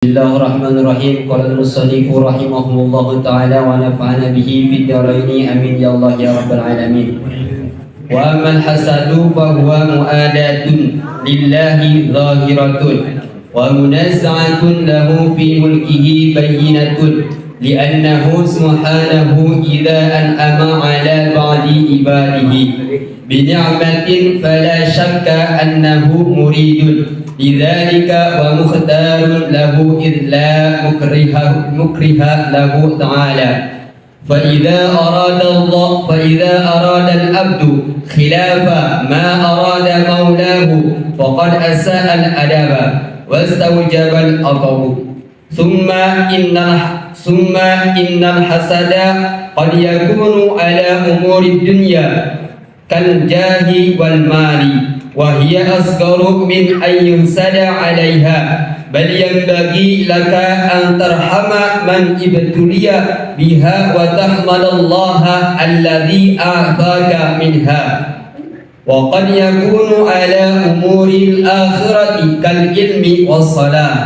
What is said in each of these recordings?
Bismillahirrahmanirrahim. Qala al-musannif rahimahullahu ta'ala wa nafa'ana bihi fid dharain amin ya Allah ya rabbal alamin. Wa ammal hasadu fa huwa mu'adatun lillahi zahiratun wa munaza'atun lahu fi mulkihi bayyinatun li'annahu subhanahu idza an'ama 'ala ba'di ibadihi bi ni'matin fala shakka annahu muridun lidzalika wa mukhtarun lahu illa mukriha lahu ta'ala fa idza arada al-abdu khilafa ma arada maulahu faqad asaa al-adaba wastawjaba al-aqab thumma innal hasada qad yakunu ala umuri dunya kal jahi wal mali وهي أصغر من أن ينسد عليها بل ينبغي لك أن ترحم من ابتلي بها وتحمد الله الذي أعطاك منها وقد يكون على أمور الآخرة كالعلم والصلاة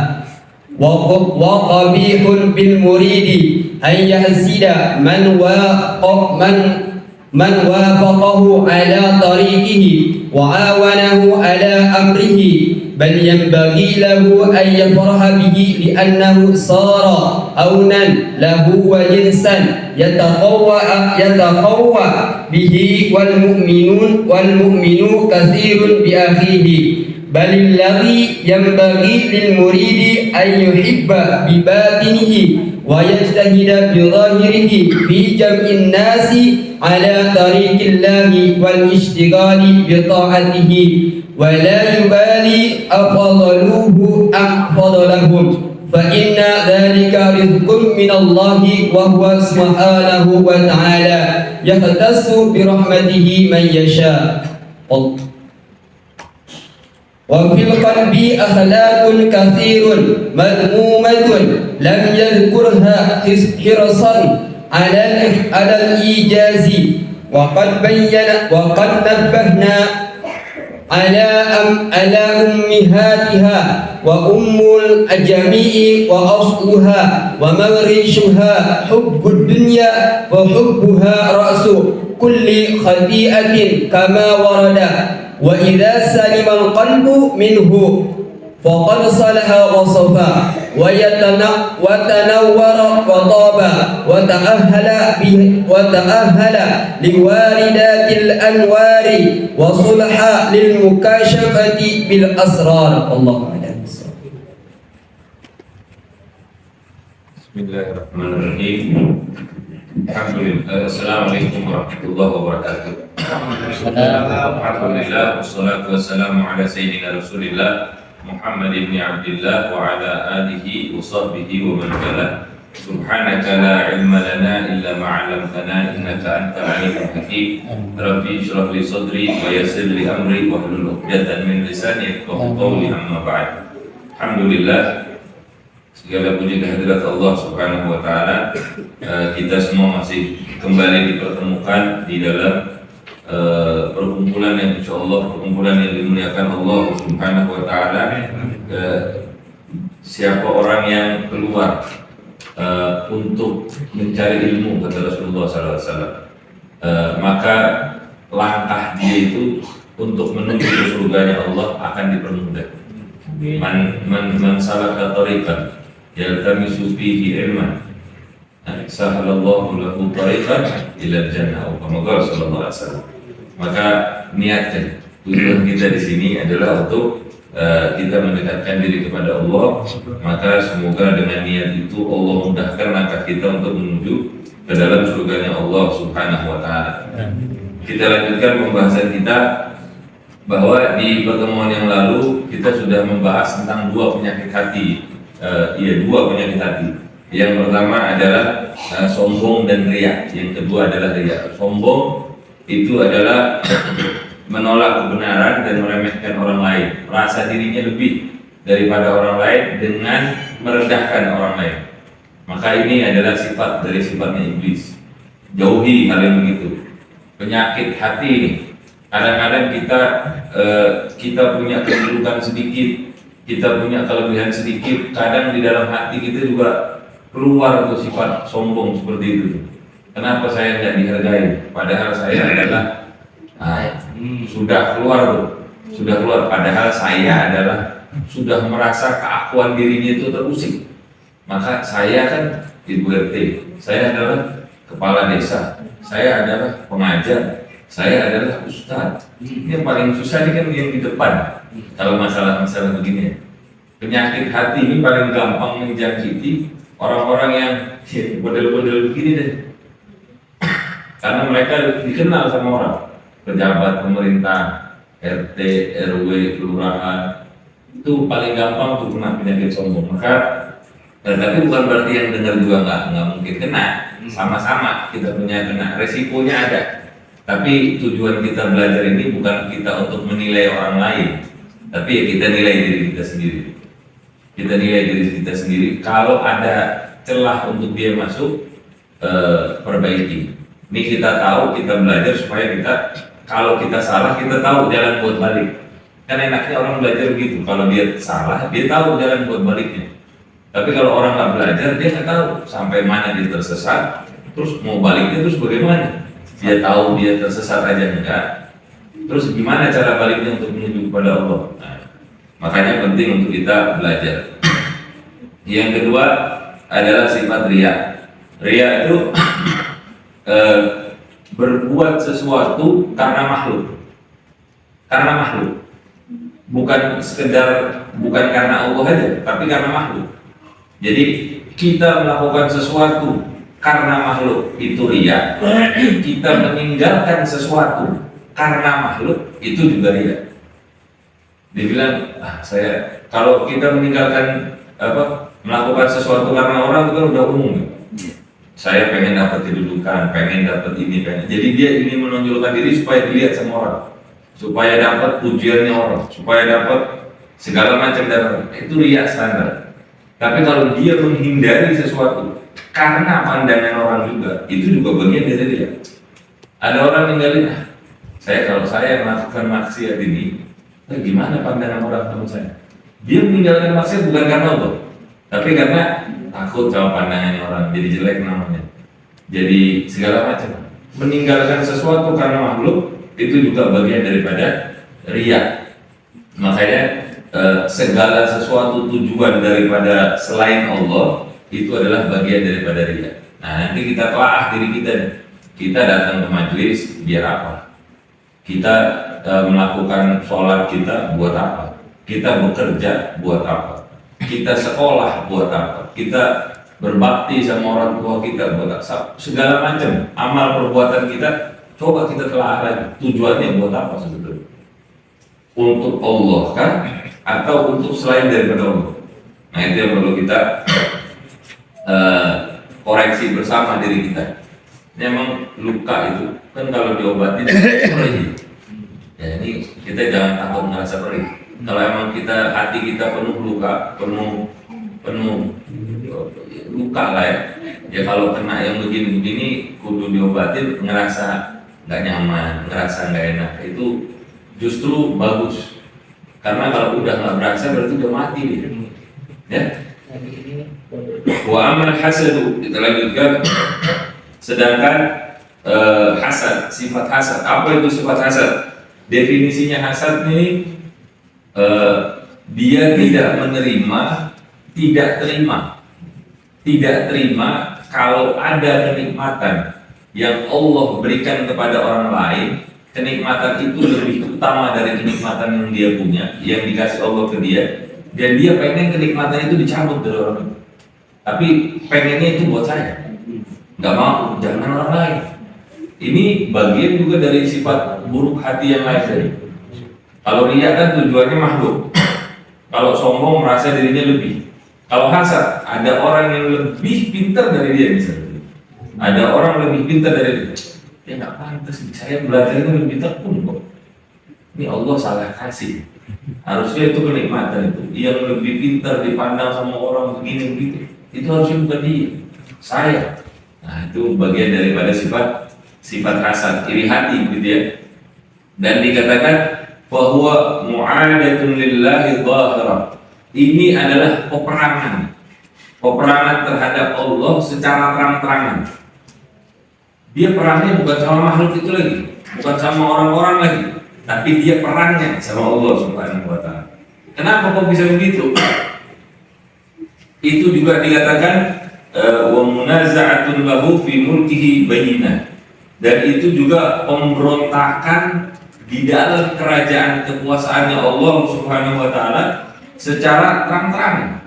وقبيح بالمريد أن يحسد من وافقه على طريقه وعاونه على أمره بل ينبغي له أن يفرح به لأنه صار عونا له وجنسا يتقوى به والمؤمن كثير بأخيه بل الذي ينبغي للمريد أن يحب بباطنه ويجتهد بظاهره في جمع الناس على طريق الله والاشتغال بطاعته ولا يبالي أفضلوه أم فضلهم فإن ذلك رزق من الله وهو سبحانه وتعالى يختص برحمته من يشاء وفي القلب أخلاق كثير مذمومة لم يذكرها حرصا على الإيجاز وقد نبهنا على أمهاتها وأم الجميع وأصلها ومغرشها حب الدنيا وحبها رأس كل خطيئة كما ورد وإذا سلم القلب منه فقد صلح وصفى وتنور وطاب وتأهل لواردات الأنوار وصلح للمكاشفة بالأسرار. الله أعلم. Bismillahirrahmanirrahim. Assalamualaikum warahmatullahi wabarakatuh. Alhamdulillah wassalatu wassalamu ala sayyidina Rasulillah Muhammad ibn Abdillah wa ala alihi wa sahbihi wa man wala. Subhanaka la ilma lana illa ma 'allamtana innaka antal alimul hakim. Rabbi shrah li sadri wa yassir li amri wa hlul 'uqdatam min lisani yafqahu qawli amma ba'd. Alhamdulillah, segala puji kehadirat Allah Subhanahu wa taala. Kita semua masih kembali dipertemukan di dalam perkumpulan yang insyaallah perkumpulan yang dimuliakan Allah Subhanahu wa taala. Siapa orang yang keluar untuk mencari ilmu, kata Rasulullah SAW, maka langkah dia itu untuk menuju ke surganya Allah akan dipermudah. Man salaka tariqan yaltamisu fihi ilman sahalallahu lahu tariqan ila jannah, kama qala sallallahu alaihi wasallam. Maka niatkan, tujuan kita di sini adalah untuk kita mendekatkan diri kepada Allah. Maka semoga dengan niat itu Allah mudahkan langkah kita untuk menuju ke dalam surganya Allah Subhanahu wa taala. Kita lanjutkan pembahasan kita, bahwa di pertemuan yang lalu kita sudah membahas tentang dua penyakit hati. Dua penyakit hati. Yang pertama adalah sombong dan riya. Yang kedua adalah riya. Sombong itu adalah menolak kebenaran dan meremehkan orang lain, merasa dirinya lebih daripada orang lain dengan merendahkan orang lain. Maka ini adalah sifat dari sifatnya iblis. Jauhi hal yang begitu. Penyakit hati ini, kadang-kadang kita punya kedudukan sedikit, kita punya kelebihan sedikit, kadang di dalam hati kita juga keluar tuh sifat sombong seperti itu. Kenapa saya tidak dihargai? Padahal saya adalah sudah keluar tuh, sudah keluar. Padahal saya adalah sudah merasa keakuan dirinya itu terusik. Maka saya kan Ibu RT, saya adalah kepala desa, saya adalah pengajar, saya adalah ustadz. Ini yang paling susah ini kan yang di depan. Kalau masalah-masalah begini, penyakit hati ini paling gampang menjangkiti orang-orang yang model-model begini deh. Karena mereka dikenal sama orang, pejabat pemerintah, RT, RW, kelurahan, itu paling gampang tuh kena penyakit sombong. Maka, tapi bukan berarti yang dengar juga nggak mungkin kena. Sama-sama kita punya kena, resikonya ada. Tapi tujuan kita belajar ini bukan kita untuk menilai orang lain, tapi ya kita nilai diri kita sendiri. Kita nilai diri kita sendiri. Kalau ada celah untuk dia masuk, perbaiki. Ini kita tahu, kita belajar supaya kita, kalau kita salah, kita tahu jalan buat balik. Kan enaknya orang belajar begitu. Kalau dia salah, dia tahu jalan buat baliknya. Tapi kalau orang nggak belajar, dia nggak tahu sampai mana dia tersesat. Terus mau baliknya terus bagaimana? Dia tahu dia tersesat aja enggak. Terus gimana cara baliknya untuk menuju kepada Allah? Nah, makanya penting untuk kita belajar. Yang kedua adalah sifat riya. Riya itu berbuat sesuatu karena makhluk. Karena makhluk. Bukan sekedar, bukan karena Allah aja, tapi karena makhluk. Jadi kita melakukan sesuatu karena makhluk itu riya. Kita meninggalkan sesuatu karena makhluk itu juga riya. Dibilang, saya kalau kita meninggalkan melakukan sesuatu karena orang itu kan udah umum. Saya pengen dapat kedudukan, pengen dapat ini, pengen. Jadi dia ingin menonjolkan diri supaya dilihat sama orang, supaya dapat pujiannya orang, supaya dapat segala macam dari orang. Itu riya standar. Tapi kalau dia menghindari sesuatu karena pandangan orang juga, itu juga bagian dari dia. Ada orang ninggalin, kalau saya melakukan maksiat ini, gimana pandangan orang teman saya? Dia meninggalkan maksiat bukan karena Allah, tapi karena takut sama pandangan orang, jadi jelek namanya. Jadi segala macam. Meninggalkan sesuatu karena makhluk, itu juga bagian daripada riya. Makanya segala sesuatu tujuan daripada selain Allah itu adalah bagian daripada riya. Nah, nanti kita telaah diri kita. Kita datang ke majelis biar apa? Kita melakukan sholat kita buat apa? Kita bekerja buat apa? Kita sekolah buat apa? Kita berbakti sama orang tua kita buat apa? Segala macam amal perbuatan kita, coba kita telaah lagi. Tujuannya buat apa sebetulnya? Untuk Allah kan? Atau untuk selain daripada Allah? Nah, itu yang perlu kita koreksi bersama diri kita. Memang luka itu kan kalau diobatin perih. Ya, ini kita jangan takut merasa perih. Kalau emang kita hati kita penuh luka, penuh luka lah ya. Ya kalau kena yang begini-begini kudu diobatin, ngerasa nggak nyaman, ngerasa nggak enak. Itu justru bagus. Karena kalau udah nggak berasa berarti udah mati nih. Ya. Wa amal hasadu, kita lanjutkan. Sedangkan hasad, sifat hasad. Apa itu sifat hasad? Definisinya hasad ini dia tidak menerima, tidak terima kalau ada kenikmatan yang Allah berikan kepada orang lain. Kenikmatan itu lebih utama dari kenikmatan yang dia punya, yang dikasih Allah ke dia, dan dia pengen kenikmatan itu dicabut dari orang itu. Tapi pengennya itu buat saya, nggak mau, jangan orang lain. Ini bagian juga dari sifat buruk hati yang lain tadi. Kalau riya kan tujuannya makhluk. Kalau sombong merasa dirinya lebih. Kalau hasad, ada orang yang lebih pintar dari dia misalnya. Ada orang lebih pintar dari dia. Ya nggak pantas, saya belajar ini lebih tekun kok. Ini Allah salah kasih. Harusnya itu kenikmatan itu. Yang lebih pintar dipandang sama orang begini begitu. Itu harusnya bukan dia, saya. Nah itu bagian daripada sifat hasad, iri hati gitu ya. Dan dikatakan bahwa mu'adatun lillahi dhahirah. Ini adalah peperangan terhadap Allah secara terang-terangan. Dia perangnya bukan sama makhluk itu lagi, bukan sama orang-orang lagi, tapi dia perangnya sama Allah Subhanahu wa Ta'ala. Kenapa kok bisa begitu? Itu juga dikatakan wa munaza'atun lahu fi mulkihi bayyinah. Dan itu juga pemberontakan di dalam kerajaan kekuasaannya Allah Subhanahu wa Ta'ala secara terang-terangan.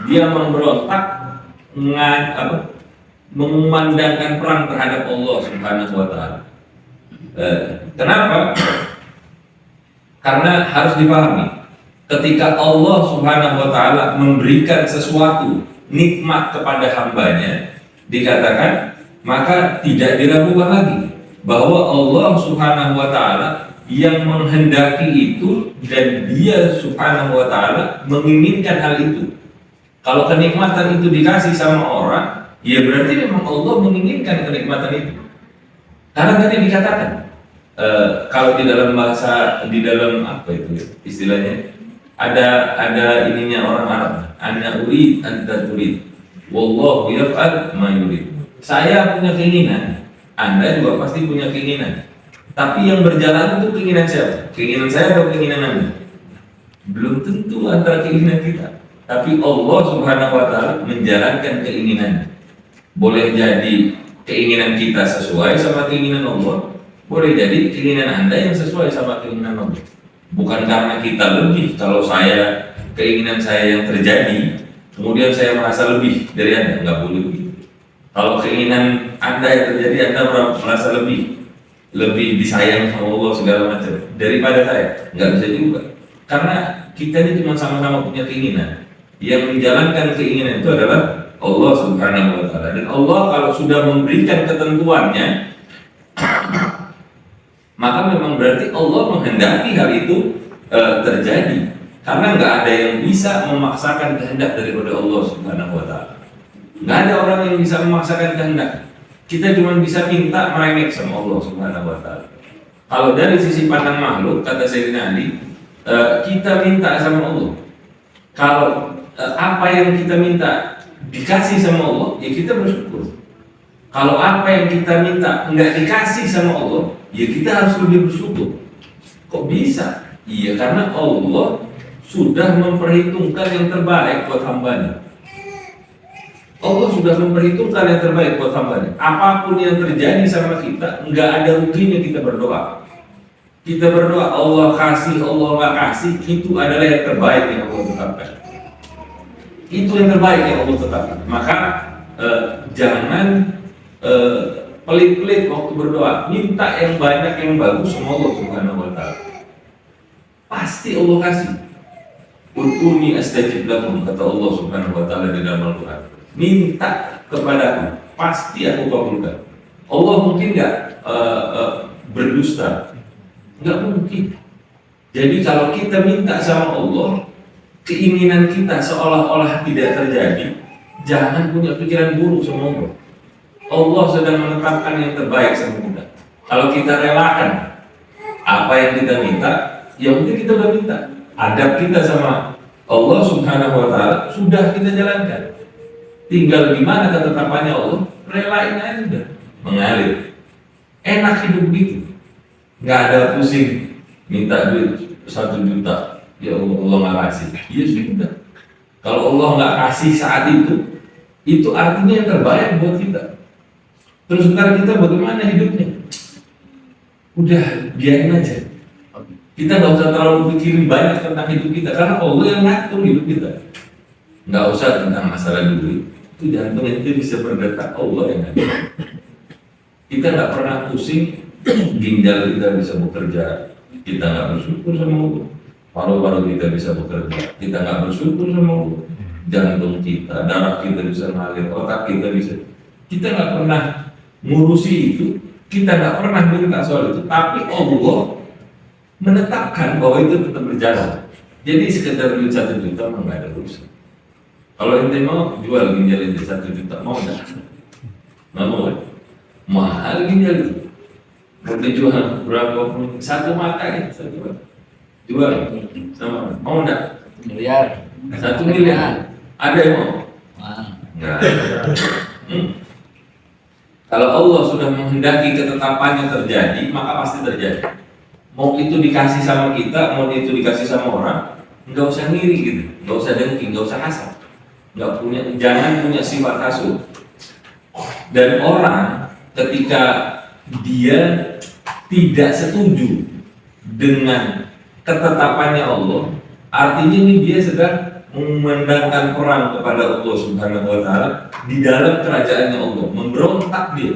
Dia memberontak memandangkan perang terhadap Allah Subhanahu wa Ta'ala. Kenapa? Karena harus dipahami, ketika Allah Subhanahu wa Ta'ala memberikan sesuatu nikmat kepada hambanya, dikatakan maka tidak diragukan lagi bahwa Allah Subhanahu wa Ta'ala yang menghendaki itu dan Dia Subhanahu wa Ta'ala menginginkan hal itu. Kalau kenikmatan itu dikasih sama orang, ya berarti memang Allah menginginkan kenikmatan itu. Karena tadi dikatakan kalau di dalam bahasa, di dalam apa itu istilahnya, ada ininya orang Arab, ana urid anta turid wallahu yaf'al ma yurid. Saya punya keinginan, Anda juga pasti punya keinginan. Tapi yang berjalan itu keinginan siapa? Keinginan saya atau keinginan Anda? Belum tentu antara keinginan kita. Tapi Allah Subhanahu wa Ta'ala menjalankan keinginan. Boleh jadi keinginan kita sesuai sama keinginan Allah, boleh jadi keinginan Anda yang sesuai sama keinginan Allah. Bukan karena kita lebih. Kalau keinginan saya yang terjadi, kemudian saya merasa lebih dari Anda, nggak boleh begitu. Kalau keinginan Anda yang terjadi, Anda merasa lebih disayang sama Allah segala macam daripada saya, nggak bisa juga. Karena kita ini cuma sama-sama punya keinginan. Yang menjalankan keinginan itu adalah Allah Subhanahu wa Ta'ala. Dan Allah kalau sudah memberikan ketentuannya, maka memang berarti Allah menghendaki hal itu terjadi. Karena nggak ada yang bisa memaksakan kehendak daripada Allah Subhanahu wa Ta'ala. Nggak ada orang yang bisa memaksakan kehendak. Kita cuma bisa minta merengek sama Allah Subhanahu wa Ta'ala. Kalau dari sisi pandang makhluk, kata Sayyidina Ali, kita minta sama Allah. Kalau apa yang kita minta dikasih sama Allah, ya kita bersyukur. Kalau apa yang kita minta nggak dikasih sama Allah, ya kita harus lebih bersyukur. Kok bisa? Iya, karena Allah sudah memperhitungkan yang terbaik buat hambanya. Allah sudah memperhitungkan yang terbaik buat hambanya. Apapun yang terjadi sama kita, nggak ada ruginya kita berdoa. Kita berdoa, Allah kasih, Allah nggak kasih, itu adalah yang terbaik yang Allah tetapkan. Itu yang terbaik yang Allah tetapkan. Maka jangan pelit-pelit waktu berdoa. Minta yang banyak, yang bagus sama Allah Subhanahu wa Ta'ala. Pasti Allah kasih. Ud'uni astajib lakum, kata Allah Subhanahu wa Ta'ala di dalam Al-Quran. Minta kepadaku, pasti aku kabulkan. Allah mungkin nggak berdusta? Nggak mungkin. Jadi kalau kita minta sama Allah, keinginan kita seolah-olah tidak terjadi, jangan punya pikiran buruk sama Allah. Allah sedang menetapkan yang terbaik sama kita. Kalau kita relakan apa yang kita minta, ya mungkin kita udah minta. Adab kita sama Allah Subhanahu wa Ta'ala sudah kita jalankan. Tinggal di mana ketetapannya Allah, relain aja udah, mengalir. Enak hidup gitu. Nggak ada pusing minta duit 1 juta, ya Allah nggak kasih. Ya sudah. Kalau Allah nggak kasih saat itu artinya yang terbaik buat kita. Terus ntar kita bagaimana hidupnya? Udah biarin aja. Kita nggak usah terlalu pikirin banyak tentang hidup kita, karena Allah yang ngatur hidup kita. Nggak usah tentang masalah duit. Itu jantung itu bisa berdetak, Allah yang ngatur. Kita nggak pernah pusing. Ginjal kita bisa bekerja, kita nggak bersyukur sama Allah. Paru-paru kita bisa bekerja, kita nggak bersyukur sama Allah. Jantung kita, darah kita bisa ngalir, otak kita bisa. Kita nggak pernah ngurusi itu, kita nggak pernah minta soal itu. Tapi Allah menetapkan bahwa itu tetap berjalan. Jadi sekedar duit 1 juta mah nggak ada urusan. Kalau ente mau jual ginjal ente 1 juta, mau nggak? Nggak mau kan? Mahal ginjal itu. Mau dijual berapa pun, 1 mata ya, 1 mata. Jual sama mau enggak? Miliar. 1 miliar. Ada yang mau? Enggak. Kalau Allah sudah menghendaki ketetapannya terjadi, maka pasti terjadi. Mau itu dikasih sama kita, mau itu dikasih sama orang, nggak usah ngiri gitu, nggak usah dengki, nggak usah hasad, jangan punya sifat hasud. Dan orang ketika dia tidak setuju dengan ketetapannya Allah, artinya ini dia sedang memandangkan perang kepada Allah Subhanahu wa Ta'ala di dalam kerajaannya Allah, memberontak dia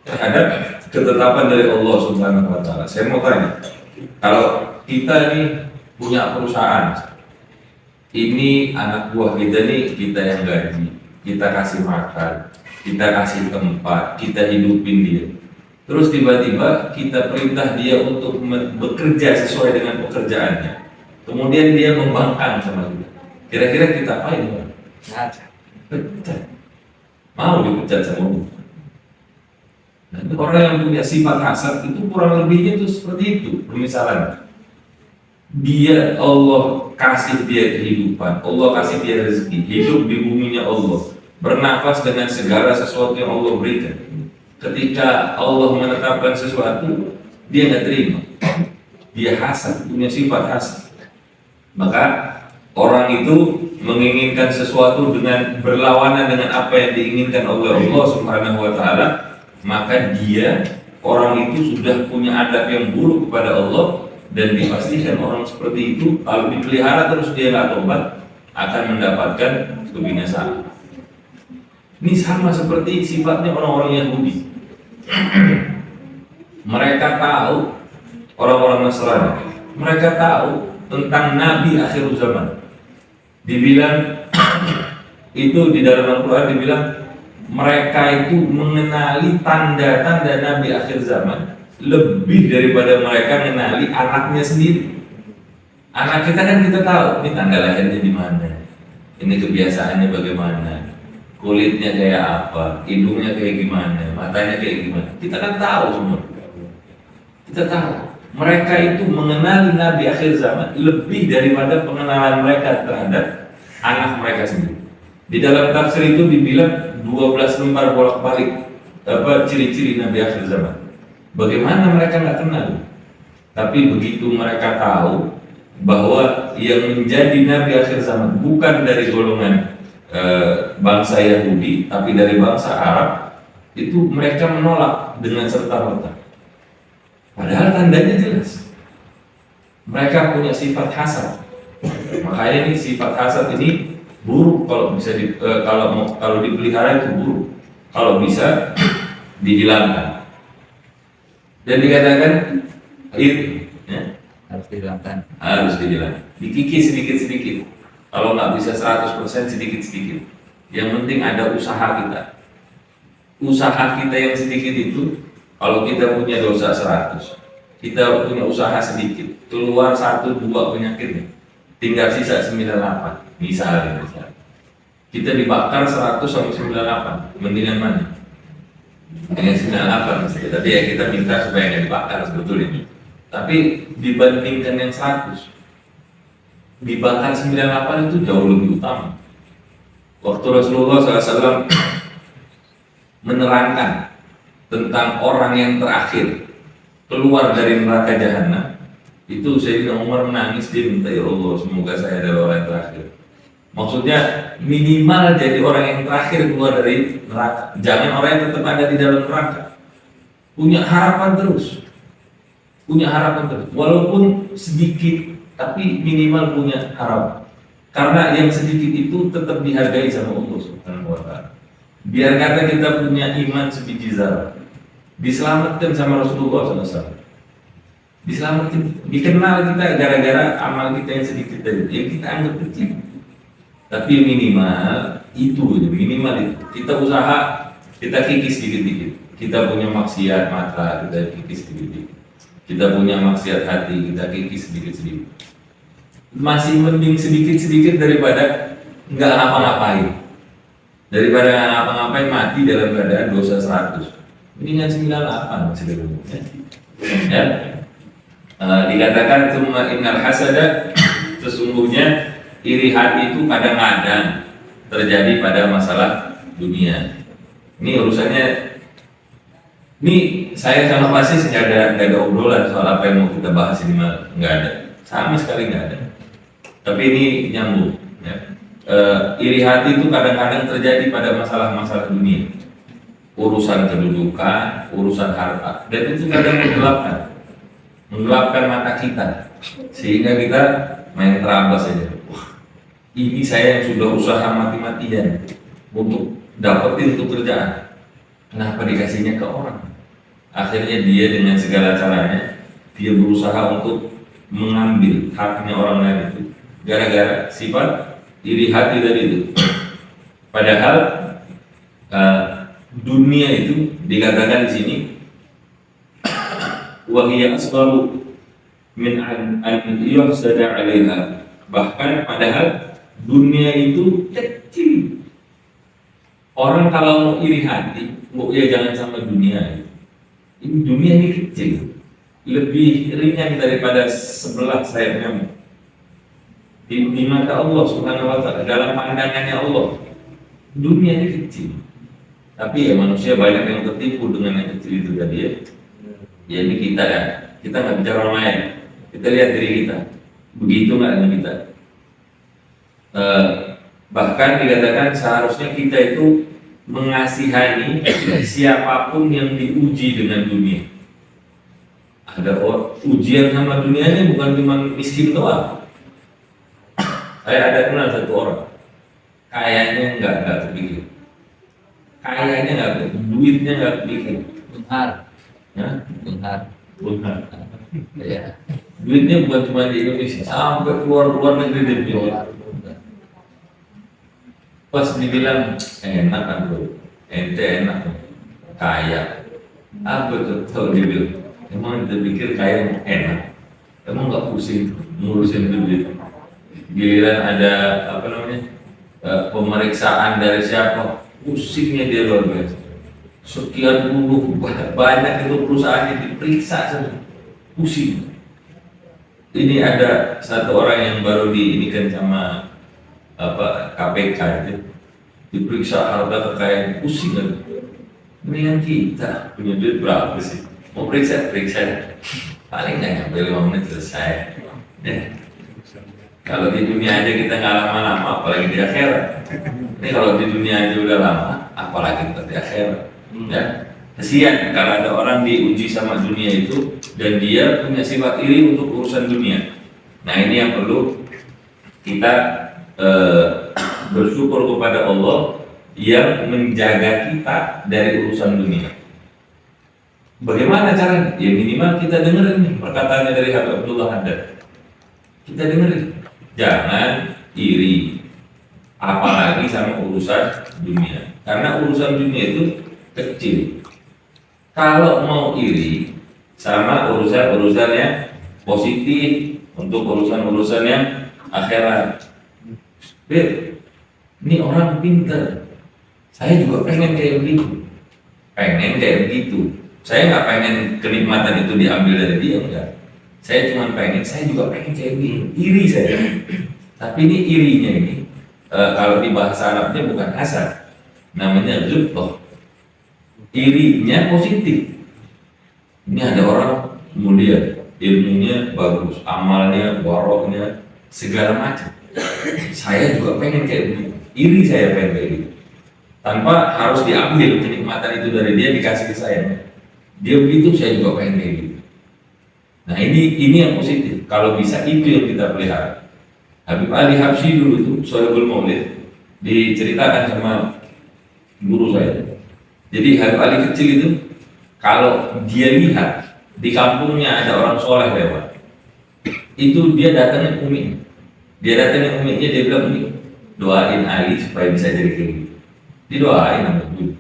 terhadap ketetapan dari Allah Subhanahu wa Ta'ala. Saya mau tanya, kalau kita nih punya perusahaan, ini anak buah kita nih, kita yang gaji, kita kasih makan, kita kasih tempat, kita hidupin dia. Terus tiba-tiba kita perintah dia untuk bekerja sesuai dengan pekerjaannya. Kemudian dia membangkang sama kita. Kira-kira kita apain? Pecat. Mau dipecat sama Allah. Nah, orang yang punya sifat hasad itu kurang lebihnya itu seperti itu. Misalnya, Allah kasih dia kehidupan, Allah kasih dia rezeki, hidup di buminya Allah, bernafas dengan segala sesuatu yang Allah berikan. Ketika Allah menetapkan sesuatu, dia nggak terima, dia hasad, punya sifat hasad. Maka orang itu menginginkan sesuatu dengan berlawanan dengan apa yang diinginkan oleh Allah Subhanahu wa Ta'ala, maka dia, orang itu sudah punya adab yang buruk kepada Allah, dan dipastikan orang seperti itu kalau dipelihara terus dia nggak tobat akan mendapatkan kebinasaan. Ini sama seperti sifatnya orang-orang Yahudi. Mereka tahu, orang-orang Nasrani, mereka tahu tentang Nabi akhir zaman. Dibilang itu di dalam Al-Quran dibilang mereka itu mengenali tanda-tanda Nabi akhir zaman lebih daripada mereka mengenali anaknya sendiri. Anak kita kan kita tahu ini tanggal lahirnya di mana, ini kebiasaannya bagaimana, kulitnya kayak apa, hidungnya kayak gimana, matanya kayak gimana. Kita kan tahu semua. Kita tahu. Mereka itu mengenali Nabi akhir zaman lebih daripada pengenalan mereka terhadap anak mereka sendiri. Di dalam tafsir itu dibilang 12 lembar bolak-balik ciri-ciri Nabi akhir zaman. Bagaimana mereka nggak kenal? Tapi begitu mereka tahu bahwa yang menjadi Nabi akhir zaman bukan dari golongan bangsa Yahudi, tapi dari bangsa Arab, itu mereka menolak dengan serta-merta. Padahal tandanya jelas. Mereka punya sifat hasad. Makanya ini sifat hasad ini buruk kalau bisa kalau dipelihara itu buruk. Kalau bisa dihilangkan. Dan dikatakan itu ya, Harus dihilangkan. harus dihilangkan. Dikikis sedikit-sedikit. Kalau nggak bisa 100% sedikit-sedikit. Yang penting ada usaha kita. Usaha kita yang sedikit itu, kalau kita punya dosa 100, kita punya usaha sedikit, keluar 1-2 penyakitnya, tinggal sisa 98. Misalnya. Kita dibakar 100 sampai 98, mendingan mana? Dengan 98 misalnya. Tapi ya kita minta supaya nggak dibakar sebetulnya. Tapi dibandingkan yang 100, dibakar 98 itu jauh lebih utama. Waktu Rasulullah SAW menerangkan tentang orang yang terakhir keluar dari neraka jahanam, itu Sayyidina Umar menangis, dia minta, ya Allah semoga saya adalah orang yang terakhir. Maksudnya minimal jadi orang yang terakhir keluar dari neraka. Jangan orang yang tetap ada di dalam neraka. Punya harapan terus, walaupun sedikit, tapi minimal punya harapan. Karena yang sedikit itu tetap dihargai sama Allah Subhanahu wa Ta'ala. Biar kata kita punya iman sebiji zarah, diselamatkan sama Rasulullah SAW. Diselamatkan, dikenal kita gara-gara amal kita yang sedikit tadi, yang kita anggap kecil. Tapi minimal itu. Kita usaha, kita kikis dikit-dikit. Kita punya maksiat mata, kita kikis dikit-dikit. Kita punya maksiat hati, kita kikis sedikit-sedikit. Masih mending sedikit-sedikit daripada nggak ngapa-ngapain. Daripada nggak ngapa-ngapain mati dalam keadaan dosa 100. Mendingan 98 masih lebih. Ya. Dikatakan tsumma innal hasada, sesungguhnya iri hati itu kadang-kadang terjadi pada masalah dunia. Ini urusannya, ini saya sama Pasis nggak ada obrolan soal apa yang mau kita bahas ini, nggak ada, sama sekali nggak ada. Tapi ini nyambung. Ya. Iri hati itu kadang-kadang terjadi pada masalah-masalah dunia, urusan kedudukan, urusan harta, dan itu kadang menggelapkan mata kita, sehingga kita main terabas saja. Wah, ini saya yang sudah usaha mati-matian untuk dapetin pekerjaan, kenapa dikasihnya ke orang? Akhirnya dia dengan segala caranya dia berusaha untuk mengambil haknya orang lain itu, gara-gara sifat iri hati tadi itu. Padahal dunia itu dikatakan di sini wa hiya asgharu min an yuhsada 'alaiha. Bahkan padahal dunia itu kecil. Orang kalau mau iri hati, ya jangan sama dunia. Ini dunia ini kecil, lebih ringan daripada sebelah sayap nyamuk. Di mata Allah Subhanahu wa Ta'ala, dalam pandangannya Allah, dunia ini kecil. Tapi ya manusia banyak yang tertipu dengan yang kecil itu tadi ya. Ya ini kita ya, kita nggak bicara orang lain, kita lihat diri kita, begitu nggak dengan kita. Bahkan dikatakan seharusnya kita itu mengasihani siapapun yang diuji dengan dunia. Ada ujian sama dunia ini bukan cuma miskin doang. Saya ada kenal satu orang, kayaknya nggak terpikir, kayaknya nggak, duitnya nggak terpikir. Bentar. Ya. Duitnya bukan cuma di Indonesia, sampai keluar negeri dia. Pas dibilang enak kan bro, ente enak, kaya. Apa tuh kalau dibilang? Emang kita pikir kaya enak, emang nggak pusing ngurusin duit. Giliran ada pemeriksaan dari siapa, pusingnya dia luar biasa. Sekian puluh banyak itu perusahaan yang diperiksa saja, pusing. Ini ada satu orang yang baru diinikan sama KPK itu, diperiksa harta kekayaan, pusing kan. Mendingan kita punya duit berapa sih? Mau periksa paling nggak nyampe 5 menit selesai. Kalau di dunia aja kita nggak lama-lama, apalagi di akhirat. Ini kalau di dunia aja udah lama, apalagi di akhirat. Ya, kesian kalau ada orang diuji sama dunia itu dan dia punya sifat iri untuk urusan dunia. Nah ini yang perlu kita bersyukur kepada Allah yang menjaga kita dari urusan dunia. Bagaimana caranya? Ya minimal kita dengerin nih perkataannya dari Habib Abdullah Haddad. Kita dengerin, jangan iri, apalagi sama urusan dunia. Karena urusan dunia itu kecil. Kalau mau iri sama urusan-urusannya positif, untuk urusan-urusannya akhirat. Ini orang pintar. Saya juga pengen kayak begitu. Saya nggak pengen kenikmatan itu diambil dari dia, enggak. Saya cuma saya juga pengen kayak begini. Iri saya. Tapi ini irinya ini kalau di bahasa Arabnya bukan hasad, namanya ghibthah. Irinya positif. Ini ada orang mulia, ilmunya bagus, amalnya, waroknya, segala macam. Saya juga pengen kayak begitu. Iri saya pengen kayak gitu. Tanpa harus diambil kenikmatan itu dari dia, dikasih ke saya. Dia begitu, saya juga pengen kayak gitu. Nah ini yang positif. Kalau bisa itu yang kita pelihara. Habib Ali Habsyi dulu tuh Sholihul Maulid diceritakan sama guru saya. Jadi Habib Ali kecil itu kalau dia lihat di kampungnya ada orang soleh lewat, itu dia datangin umi. Dia bilang, "Umi, doain Ali supaya bisa jadi kayak gitu." Didoain sama ibu.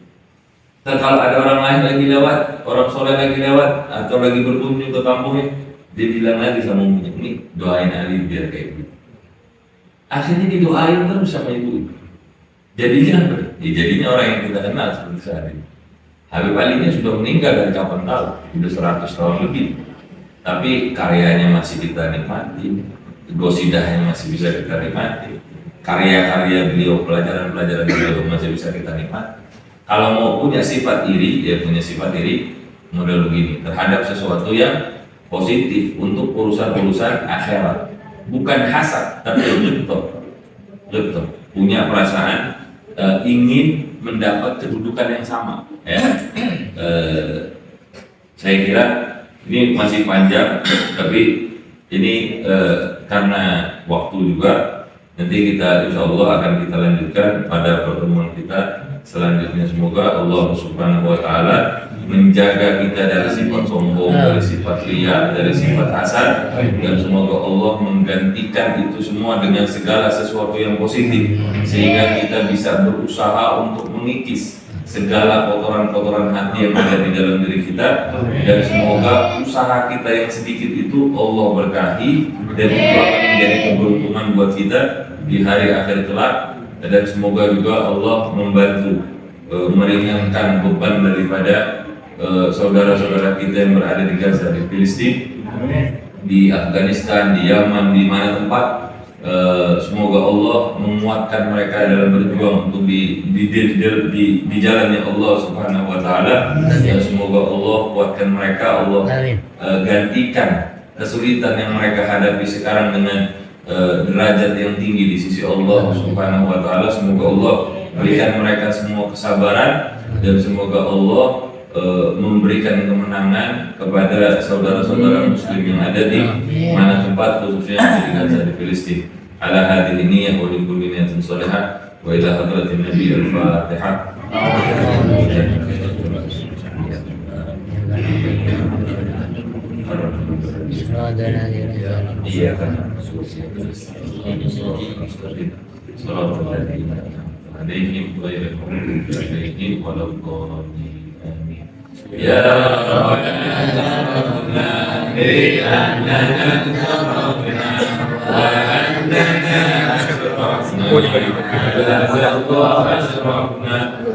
Dan kalau ada orang lain lagi lewat, orang soleh lagi lewat, atau lagi berkunjung ke kampungnya, dia bilang lagi sama ibunya, "Umi, doain Ali biar kayak gitu." Akhirnya didoain terus sama ibu. Jadinya apa? Ya, jadinya orang yang kita kenal seperti saat ini. Habib Ali nya sudah meninggal dari kapan tahu, sudah 100 tahun lebih. tapi karyanya masih kita nikmati, gosidahnya masih bisa kita nikmati, karya-karya beliau, pelajaran-pelajaran beliau masih bisa kita nikmati. Kalau mau punya sifat iri, dia punya sifat iri model begini terhadap sesuatu yang positif untuk urusan-urusan akhirat, bukan hasad tapi ghibthah, punya perasaan ingin mendapat kedudukan yang sama, ya. Saya kira ini masih panjang, tapi ini karena waktu juga, nanti kita insya Allah akan kita lanjutkan pada pertemuan kita selanjutnya. Semoga Allah Subhanahu Wa Taala menjaga kita dari sifat sombong, dari sifat riya, dari sifat hasad, dan semoga Allah menggantikan itu semua dengan segala sesuatu yang positif, sehingga kita bisa berusaha untuk mengikis segala kotoran-kotoran hati yang ada di dalam diri kita, dan semoga usaha kita yang sedikit itu Allah berkahi, dan itu akan menjadi keberuntungan buat kita di hari akhir kelak. Dan semoga juga Allah membantu meringankan beban daripada saudara-saudara kita yang berada di Gaza, di Filistin, di Afghanistan, di Yaman, di mana tempat. Semoga Allah menguatkan mereka dalam berjuang untuk di jalannya Allah Subhanahu Wa Taala, dan semoga Allah kuatkan mereka, Allah gantikan kesulitan yang mereka hadapi sekarang dengan derajat yang tinggi di sisi Allah Subhanahu Wa Taala. Semoga Allah berikan mereka semua kesabaran, dan semoga Allah memberikan kemenangan kepada saudara-saudara Muslim yang ada di mana tempat, khususnya di Gaza, di Filistin. Ala hadhihi niyyah wa likulli niyatin shalihah wa ila hadratin Nabi al-Fatihah. Iya kan. Alaihim ghairil maghdubi alaihim waladdallin. Amin. Ya Rabbana bi annana tarabna wa annana asrafna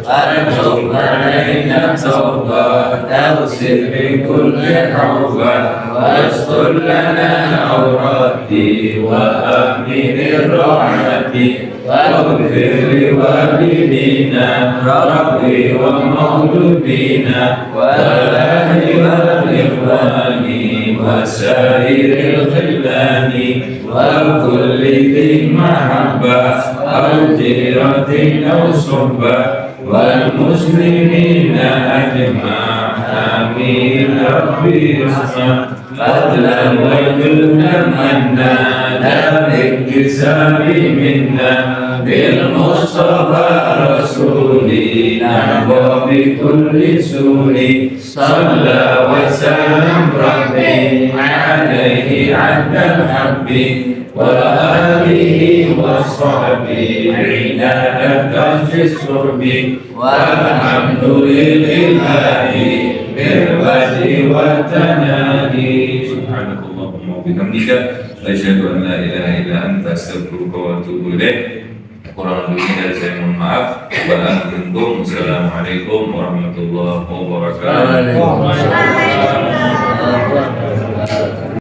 وارزق علينا توبة تغسل بكل حوبة واستر لنا عوراتي وأمن الرعاة واغفر لوالدينا ربي ومولودينا والأهل والإخوان وسائر الخلان وكل ذي محبة أو جيرة أو صحبة والمسلمين أجمع آمين ربي اسمع فضلا وجودا منا لا باكتساب منا بالمصطفى رسولي نحو بكل سوء صلى وسلم ربي عليه عد الحب وآله وصحبه عناية في الصحب والحمد لله بالبدء والتنادي. سبحانك اللهم وبحمدك أشهد أن لا إله إلا أنت أستغفرك وأتوب إليك. Kurang lebihnya dari saya mohon maaf. Wassalamualaikum warahmatullahi wabarakatuh.